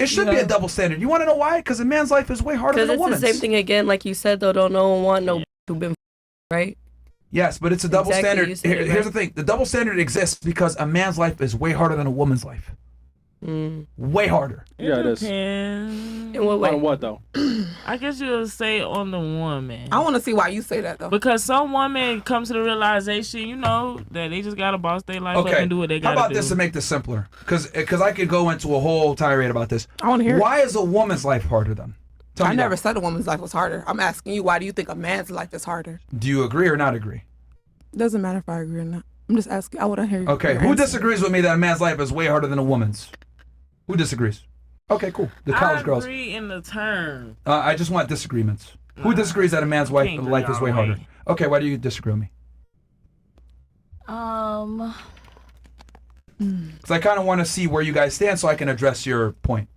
It should be a double standard. You want to know why? Because a man's life is way harder than a woman's. Because it's the same thing again, like you said, though, don't no one want no who been right? Yes, but it's a double Exactly, standard. Here's the thing. The double standard exists because a man's life is way harder than a woman's life. Way harder. Yeah, it is. In what way? On what, though? I guess you would say on the woman. I want to see why you say that, though. Because some women come to the realization, you know, that they just got to boss their life up and do what they got to do. How about this to make this simpler? Because I could go into a whole tirade about this. I want to hear Why is a woman's life harder then? Tell me I never that. said a woman's life was harder. I'm asking you, why do you think a man's life is harder? Do you agree or not agree? Doesn't matter if I agree or not. I'm just asking. I want to hear you. Okay, who disagrees with me that a man's life is way harder than a woman's? Who disagrees? Okay, cool. The college girls. I agree in the term. I just want disagreements. Who disagrees that a man's life is way harder? Okay, why do you disagree with me? Because I kind of want to see where you guys stand so I can address your point.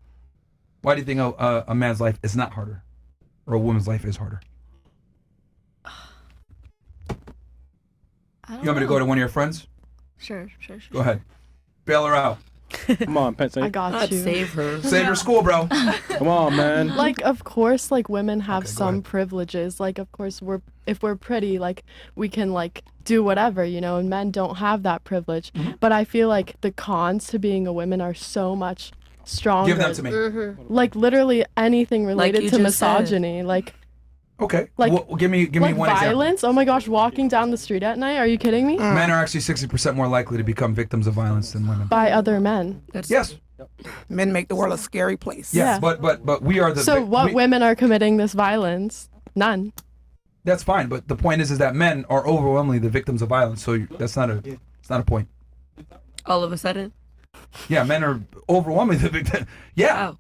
Why do you think a man's life is not harder, or a woman's life is harder? You want me to go to one of your friends? Sure. Go ahead. Bail her out. Come on, Pensy. I got you. Save her. Save her school, bro. Come on, man. Like, of course, like, women have some privileges. Like, of course, if we're pretty, like, we can, like, do whatever, you know, and men don't have that privilege. But I feel like the cons to being a woman are so much stronger. Give them to me. Like, literally anything related you to just said. misogyny. Like, Okay. Like- give me like one violence. Oh my gosh, walking down the street at night. Are you kidding me? example. Men are actually 60% more likely to become victims of violence than women. By other men. Yes. Men make the world a scary place. Yes. Yeah. But we are the. So what women are committing this violence? None. That's fine, but the point is that men are overwhelmingly the victims of violence. So it's not a point. All of a sudden? Yeah, men are overwhelmingly the victim. Yeah. Wow.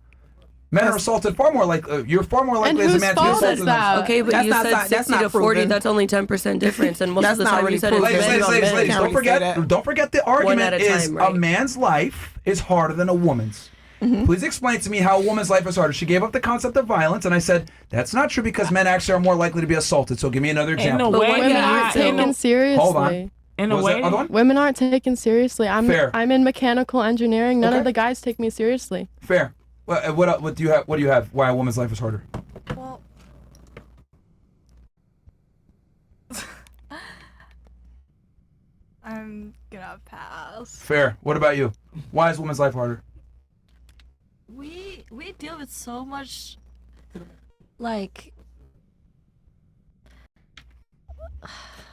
Men are assaulted far more you're far more likely as a whose man to be fault assaulted is than that? Okay, but That's you not said that's 60 not to 40, proven. that's only 10% difference. And most That's of the not time really you said it's proven. Ladies, men on men. ladies, Can't don't really say forget. that. Don't forget the argument at a is time, right? a man's life is harder than a woman's. Please explain to me how a woman's life is harder. She gave up the concept of violence, and I said that's not true because men actually are more likely to be assaulted. So give me another example. In a way, Women aren't taken seriously. Hold on. In What a was that way, other one? Women aren't taken seriously. Fair. I'm in mechanical engineering. None Okay. of the guys take me seriously. Fair. What do you have? What do you have? Why a woman's life is harder? Well, I'm gonna pass. Fair. What about you? Why is women's life harder? We deal with so much, like,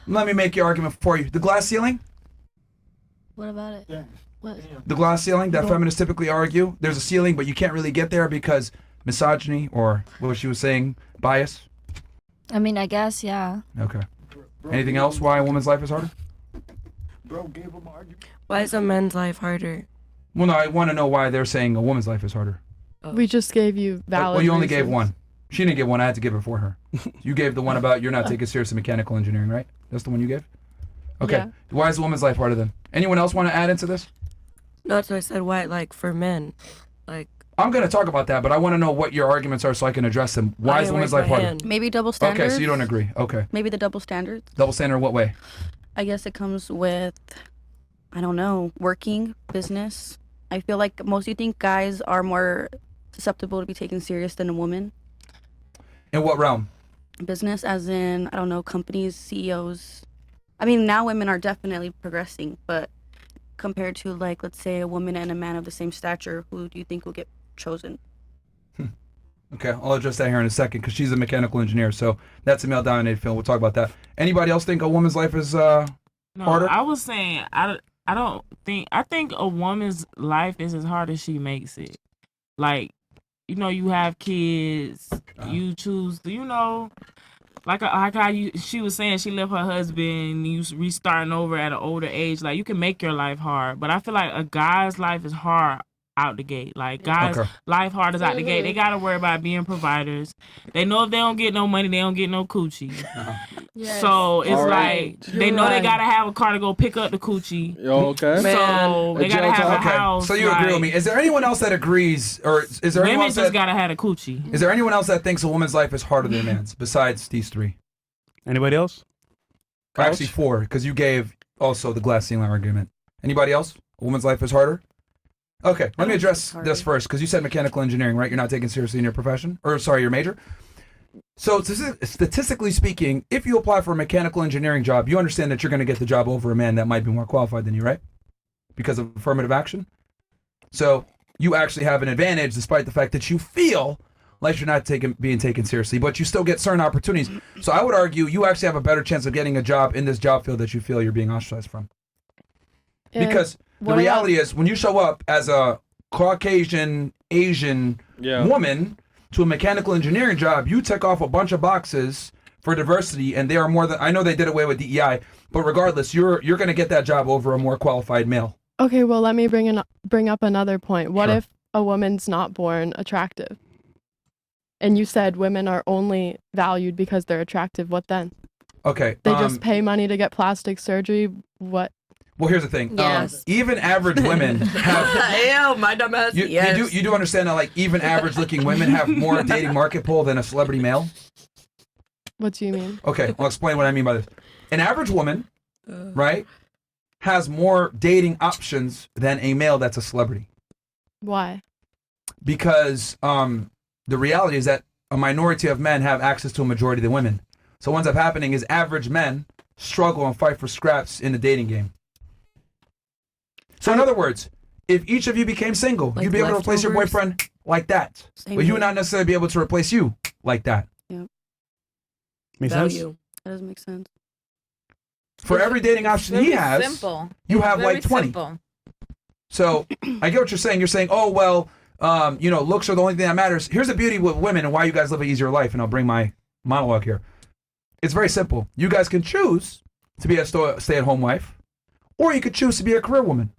Let me make your argument for you. The glass ceiling? what about it? Yeah. What? The glass ceiling that feminists typically argue. There's a ceiling, but you can't really get there because misogyny or what she was saying, bias. I mean, I guess, yeah. Okay. Anything else why a woman's life is harder? Why is a man's life harder? Well, no, I want to know why they're saying a woman's life is harder. We just gave you valid Well, you only gave reasons. one. She didn't give one. I had to give it for her. You gave the one about you're not taking seriously mechanical engineering, right? That's the one you gave? Okay. Yeah. Why is a woman's life harder then? Anyone else want to add into this? No, so I said why, like, for men. Like, I'm going to talk about that, but I want to know what your arguments are so I can address them. Why I is didn't women's raise life my harder? hand. Maybe double standards. Okay, so you don't agree. Okay. Maybe the double standards. Double standard in what way? I guess it comes with, I don't know, working, business. I feel like most you think guys are more susceptible to be taken serious than a woman. In what realm? Business, as in, I don't know, companies, CEOs. I mean, now women are definitely progressing, but compared to, like, let's say a woman and a man of the same stature, who do you think will get chosen? Okay, I'll address that here in a second because she's a mechanical engineer, so that's a male-dominated field. We'll talk about that. Anybody else think a woman's life is no, harder? I was saying, I think a woman's life is as hard as she makes it. Like, you know, you have kids, you choose, you know, like how she was saying she left her husband, you restarting over at an older age. Like, you can make your life hard, but I feel like a guy's life is hard out the gate. Like, guys' life hard is out the gate. They gotta worry about being providers. They know if they don't get no money, they don't get no coochie. Yes. So it's Right. like they know they gotta have a car to go pick up the coochie. Yo, okay. So they gotta have a house. So you agree with me? Is there anyone else that agrees, or is there anyone Women else just that, gotta have a coochie. is there anyone else that thinks a woman's life is harder than a man's besides these three? Anybody else? Actually, four, because you gave also the glass ceiling argument. Anybody else? A woman's life is harder? Okay, let me address harder. this first, because you said mechanical engineering, right? You're not taking seriously in your profession, or sorry, your major. So statistically speaking, if you apply for a mechanical engineering job, you understand that you're going to get the job over a man that might be more qualified than you, right? Because of affirmative action. So you actually have an advantage, despite the fact that you feel like you're not being taken seriously, but you still get certain opportunities. So I would argue you actually have a better chance of getting a job in this job field that you feel you're being ostracized from. Because the reality is, when you show up as a Caucasian Asian woman to a mechanical engineering job, you tick off a bunch of boxes for diversity, and they are more than, I know they did away with DEI, but regardless, you're going to get that job over a more qualified male. Okay, well, let me bring up another point. What Sure. if a woman's not born attractive? And you said women are only valued because they're attractive. What then? Okay. They just pay money to get plastic surgery. What? Well, here's the thing. Yes. Even average women have... Ew, my dumbass. You do understand that, like, even average-looking women have more dating market pull than a celebrity male? What do you mean? Okay, I'll explain what I mean by this. An average woman, right, has more dating options than a male that's a celebrity. Why? Because the reality is that a minority of men have access to a majority of the women. So what ends up happening is average men struggle and fight for scraps in the dating game. So in other words, if each of you became single, Like you'd be able to replace your leftovers? boyfriend like that. Same But you here. would not necessarily be able to replace you like that. Makes sense? Value. That doesn't make sense. For every dating option he has, Simple. you have Very like 20. Simple. So I get what you're saying. You're saying, oh, well, looks are the only thing that matters. Here's the beauty with women and why you guys live an easier life, and I'll bring my monologue here. It's very simple. You guys can choose to be a stay-at-home wife, or you could choose to be a career woman.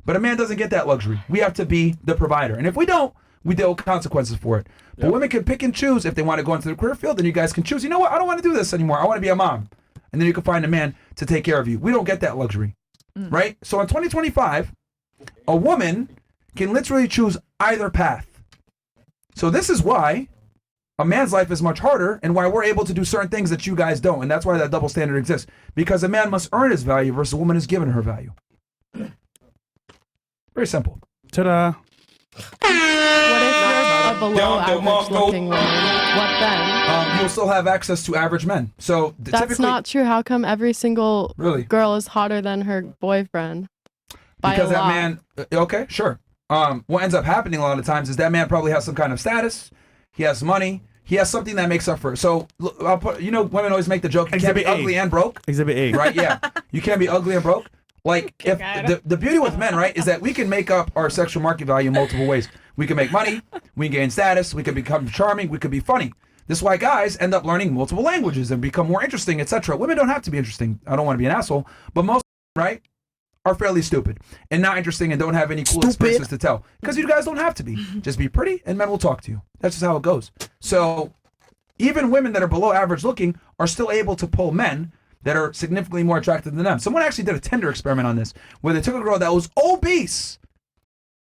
But a man doesn't get that luxury. We have to be the provider. And if we don't, we deal with consequences for it. But women can pick and choose if they want to go into the career field, then you guys can choose, you know what, I don't want to do this anymore. I want to be a mom. And then you can find a man to take care of you. We don't get that luxury, right? So in 2025, a woman can literally choose either path. So this is why a man's life is much harder and why we're able to do certain things that you guys don't. And that's why that double standard exists. Because a man must earn his value versus a woman is given her value. Very simple. Ta-da. What if you're a below average looking woman? What then? You'll still have access to average men. So That's typically, not true. How come every single really, girl is hotter than her boyfriend? By because a that lot. man. Okay, sure. What ends up happening a lot of times is that man probably has some kind of status. He has money. He has something that makes up for it. So look, I'll put. You know, women always make the joke. You can't be Exhibit A. ugly and broke. Exhibit A. Right? Yeah. You can't be ugly and broke. Like, if the beauty with men, right, is that we can make up our sexual market value in multiple ways. We can make money, we can gain status, we can become charming, we can be funny. This is why guys end up learning multiple languages and become more interesting, etc. Women don't have to be interesting. I don't want to be an asshole, but most, right, are fairly stupid and not interesting and don't have any cool experiences to tell. Because you guys don't have to be. Just be pretty and men will talk to you. That's just how it goes. So even women that are below average looking are still able to pull men that are significantly more attractive than them. Someone actually did a Tinder experiment on this, where they took a girl that was obese,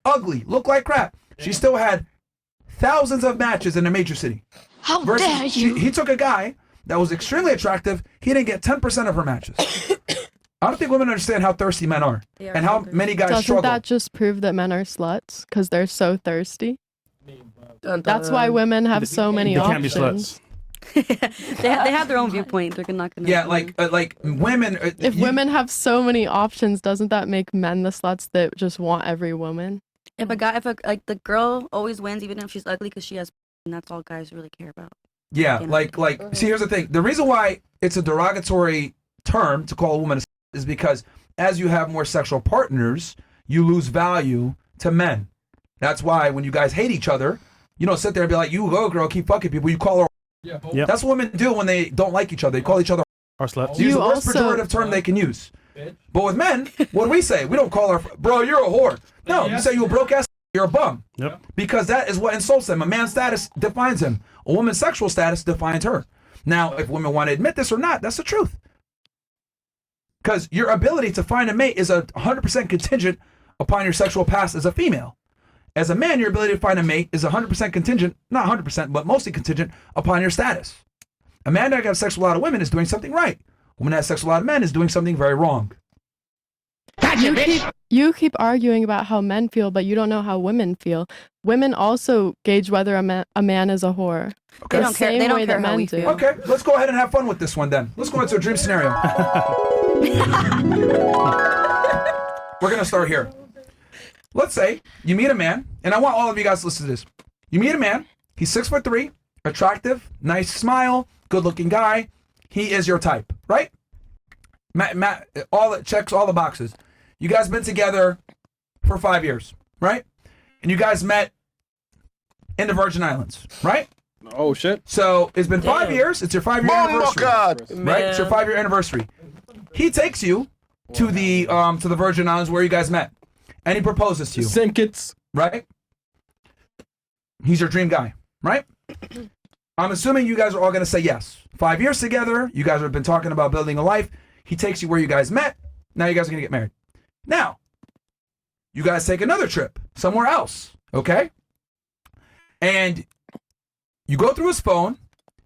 ugly, looked like crap. She still had thousands of matches in a major city. How dare you? He took a guy that was extremely attractive. He didn't get 10% of her matches. I don't think women understand how thirsty men are and how many guys Doesn't struggle. that just prove that men are sluts because they're so thirsty? Dun, That's why dun. women have so many They can't be options. sluts. They have their own viewpoint. They're not gonna. Yeah, like women. If women have so many options, doesn't that make men the sluts that just want every woman? If like the girl always wins, even if she's ugly, because she has, and that's all guys really care about. Yeah, You know? see, here's the thing. The reason why it's a derogatory term to call a woman a is because as you have more sexual partners, you lose value to men. That's why when you guys hate each other, you don't sit there and be like, you go, girl, keep fucking people. You call her. Yep. That's what women do when they don't like each other. They call each other. Or sluts. Use the You worst also- pejorative term they can use. But with men, what do we say? We don't call her, bro, you're a whore. No, you say you a broke ass, you're a bum. Yep. Because that is what insults them. A man's status defines him. A woman's sexual status defines her. Now, if women want to admit this or not, that's the truth. Because your ability to find a mate is 100% contingent upon your sexual past as a female. As a man, your ability to find a mate is 100% contingent, not 100%, but mostly contingent upon your status. A man that has sex with a lot of women is doing something right. A woman that has sex with a lot of men is doing something very wrong. you keep arguing about how men feel, but you don't know how women feel. Women also gauge whether a man is a whore. Okay. They don't care. They don't care how we feel. Okay, let's go ahead and have fun with this one then. Let's go into a dream scenario. We're going to start here. Let's say you meet a man, and I want all of you guys to listen to this. You meet a man, he's 6'3", attractive, nice smile, good-looking guy. He is your type, right? Matt, checks all the boxes. You guys been together for 5 years, right? And you guys met in the Virgin Islands, right? Oh shit. So it's been 5 years. It's your 5-year anniversary, right? Man. It's your 5-year anniversary. He takes you to the Virgin Islands where you guys met, and he proposes to you, Same kids. right? He's your dream guy, right? I'm assuming you guys are all going to say yes. 5 years together. You guys have been talking about building a life. He takes you where you guys met. Now you guys are going to get married. Now, you guys take another trip somewhere else, okay? And you go through his phone,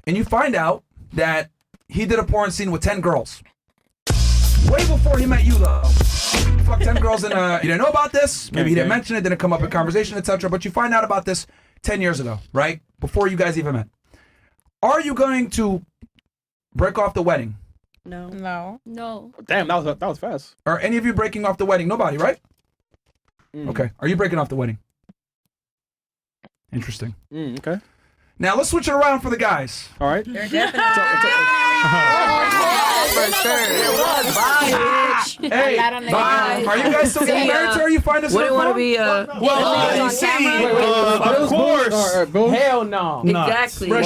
and you find out that he did a porn scene with 10 girls. Way before he met you, though. He fucked 10 girls in you didn't know about this. Maybe he didn't mention it, didn't come up in conversation, etc. But you find out about this 10 years ago, right? Before you guys even met. Are you going to break off the wedding? No. No. Damn, that was fast. Are any of you breaking off the wedding? Nobody, right? Okay. Are you breaking off the wedding? Interesting. Okay. Now let's switch it around for the guys. All right. You're definitely. For sure. Hey, are you guys still getting married or you find this? Wouldn't want to be Of course. Hell no. Exactly. no.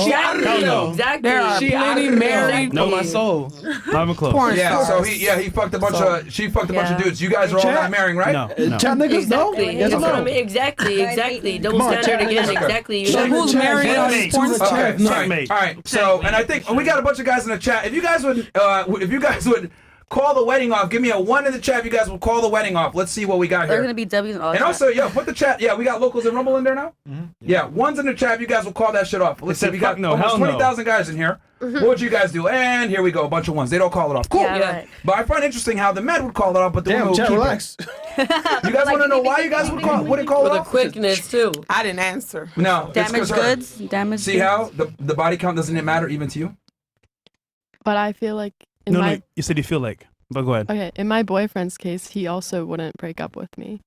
Exactly. There are plenty married. No, my soul. Not even close. Porn Yeah, so stars. he fucked a bunch of she fucked a bunch of dudes. You guys are all not marrying, right? No. Chat niggas, no? Exactly. Yes or That's what I no? mean. Exactly. Double Come on, standard again. check. Exactly. So who's married on Checkmate. porn stars? Okay, Checkmate. all right. So, and I think we got a bunch of guys in the chat. If you guys would call the wedding off, give me a 1 in the chat. If you guys will call the wedding off. Let's see what we got There's here. gonna be W's and all. And also, put the chat. Yeah, we got locals and Rumble in there now. Yeah, 1's in the chat. If you guys will call that shit off. Let's see. Except We got fuck no, almost hell no. 20,000 guys in here. What would you guys do? And here we go, a bunch of 1s. They don't call it off. Cool. Yeah, Yeah. right. But I find it interesting how the men would call it off, but the women Damn, would chat, keep relax. it. You guys want to know why you guys wouldn't call it With a off? quickness too. I didn't answer. No, it's 'cause Damaged her. goods. Damaged. See goods. how the body count doesn't matter even to you? But I feel like in No, my no, you said you feel like. But go ahead. okay, in my boyfriend's case, he also wouldn't break up with me.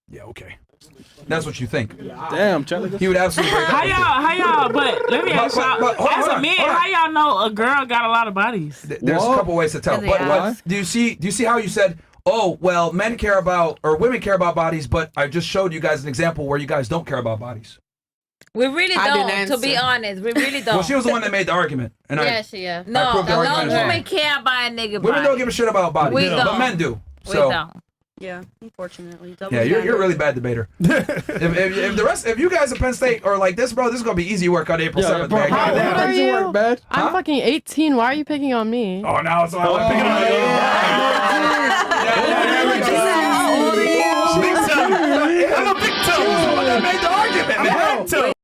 Yeah, okay. That's what you think. Damn, chat niggas. He would absolutely break up with you. How y'all, but let me ask y'all, but hold as on, a man, hold on. how y'all know a girl got a lot of bodies? There's a Whoa. couple ways to tell. Yeah, they But do you see how you said, oh, well, men care about, or women care about bodies, but I just showed you guys an example where you guys don't care about bodies. We really I didn't don't, to be answer. honest. We really don't. Well, she was the one that made the argument. And yeah. I No, proved the no argument as well. woman care about a nigga Women body. don't give a shit about bodies. We But don't. men do. We So, don't. Yeah, unfortunately. Double yeah, you're a standard. really bad debater. if you guys at Penn State are like this, bro, this is going to be easy work on April 7th, man. How old are you? Work, bad. I'm fucking 18. Why are you picking on me? Oh, now it's all I'm picking on you.